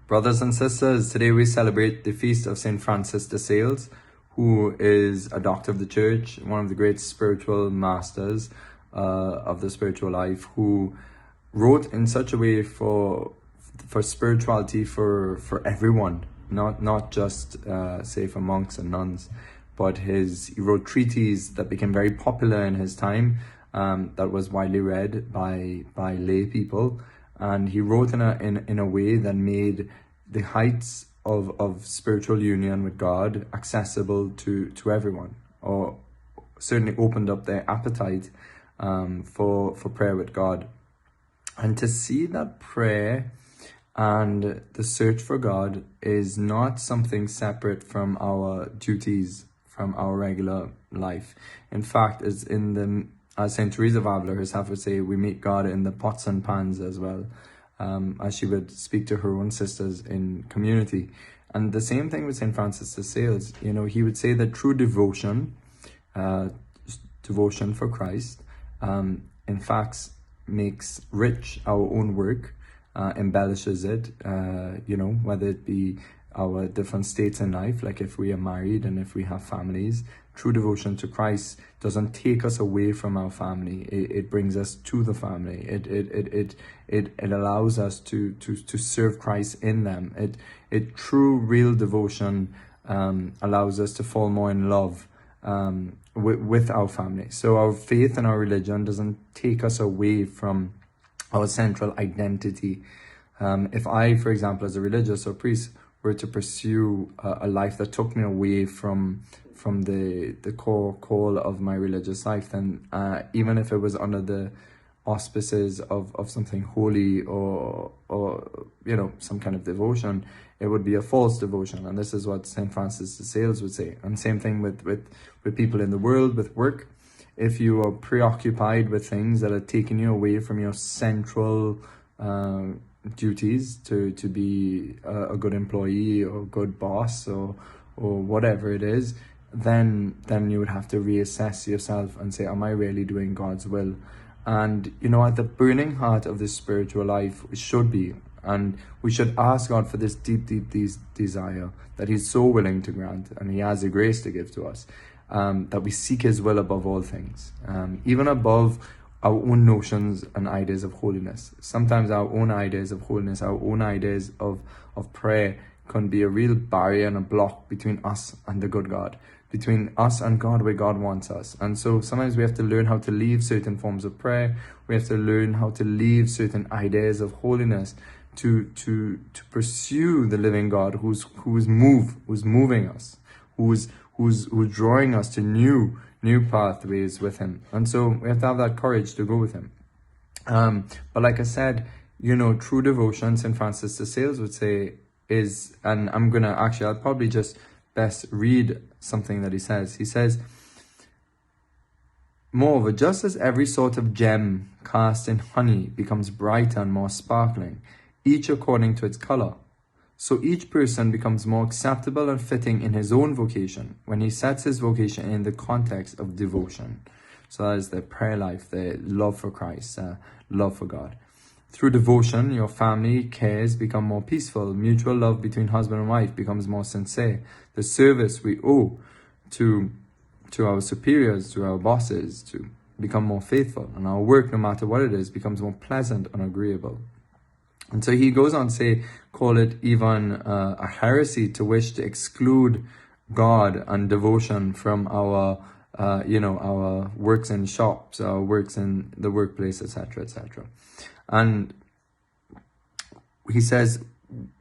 Brothers and sisters, today we celebrate the feast of St. Francis de Sales, who is a doctor of the church, one of the great spiritual masters of the spiritual life, who wrote in such a way for spirituality for everyone, not just say for monks and nuns, but he wrote treatises that became very popular in his time, that was widely read by lay people. And he wrote in a way that made the heights of spiritual union with God accessible to everyone, or certainly opened up their appetite for prayer with God. And to see that prayer and the search for God is not something separate from our duties, from our regular life. In fact, it's as St. Teresa of Avila herself would say, we meet God in the pots and pans as well, as she would speak to her own sisters in community. And the same thing with St. Francis de Sales. He would say that true devotion, devotion for Christ, in fact, makes rich our own work, embellishes it, whether it be our different states in life, like if we are married and if we have families. True devotion to Christ doesn't take us away from our family. It brings us to the family. It allows us to serve Christ in them. True, real devotion allows us to fall more in love with our family. So our faith and our religion doesn't take us away from our central identity. If I, for example, as a religious or priest, were to pursue a life that took me away from the core call of my religious life, then even if it was under the auspices of something holy or some kind of devotion, it would be a false devotion. And this is what St. Francis de Sales would say. And same thing with people in the world, with work. If you are preoccupied with things that are taking you away from your central duties to be a good employee or a good boss or whatever it is, then you would have to reassess yourself and say, am I really doing God's will? And at the burning heart of this spiritual life should be, and we should ask God for this deep desire that He's so willing to grant, and He has the grace to give to us, that we seek His will above all things, even above our own notions and ideas of holiness. Sometimes our own ideas of holiness, our own ideas of prayer can be a real barrier and a block between us and the good God, between us and God where God wants us. And so sometimes we have to learn how to leave certain forms of prayer. We have to learn how to leave certain ideas of holiness to pursue the living God who's moving us, who's drawing us to new pathways with Him. And so we have to have that courage to go with Him. But like I said, true devotion, St. Francis de Sales would say, is, and I'll probably just best read something that he says. He says, moreover, just as every sort of gem cast in honey becomes brighter and more sparkling, each according to its color, so each person becomes more acceptable and fitting in his own vocation when he sets his vocation in the context of devotion. So that is the prayer life, the love for Christ, love for God. Through devotion, your family cares become more peaceful. Mutual love between husband and wife becomes more sincere. The service we owe to our superiors, to our bosses, to become more faithful. And our work, no matter what it is, becomes more pleasant and agreeable. And so he goes on to say, call it even a heresy to wish to exclude God and devotion from our works in shops, our works in the workplace, etc., etc. And he says,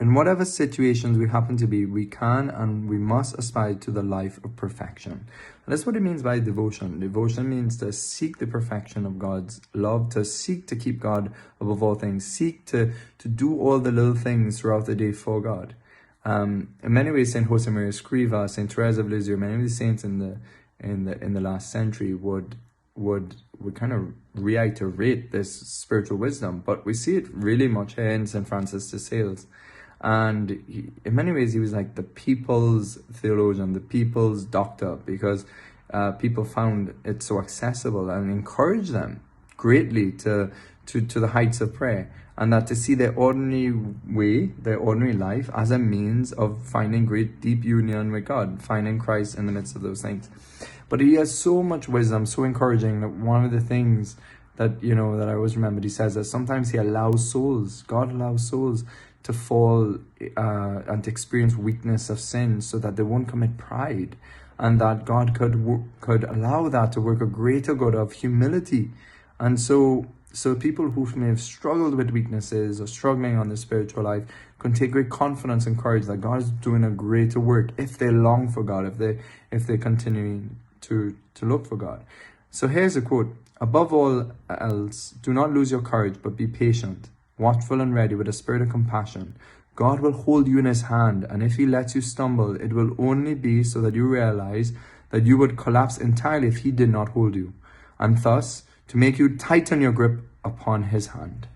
in whatever situations we happen to be, we can and we must aspire to the life of perfection. And that's what it means by devotion. Devotion means to seek the perfection of God's love, to seek to keep God above all things, seek to do all the little things throughout the day for God. In many ways, Saint Josemaria Escriva, Saint Teresa of Lisieux, many of the saints in the last century would kind of reiterate this spiritual wisdom, but we see it really much here in St. Francis de Sales. And in many ways, he was like the people's theologian, the people's doctor, because people found it so accessible and encouraged them greatly to to the heights of prayer, and that to see their ordinary way, their ordinary life, as a means of finding great deep union with God, finding Christ in the midst of those things. But he has so much wisdom, so encouraging, that one of the things that, that I always remembered, he says that sometimes God allows souls to fall and to experience weakness of sin so that they won't commit pride, and that God could allow that to work a greater good of humility. And so people who may have struggled with weaknesses or struggling on their spiritual life can take great confidence and courage that God is doing a greater work if they long for God, if they're continuing to look for God. So here's a quote: "Above all else, do not lose your courage, but be patient, watchful and ready with a spirit of compassion. God will hold you in his hand, and if he lets you stumble, it will only be so that you realize that you would collapse entirely if he did not hold you, and thus to make you tighten your grip upon his hand."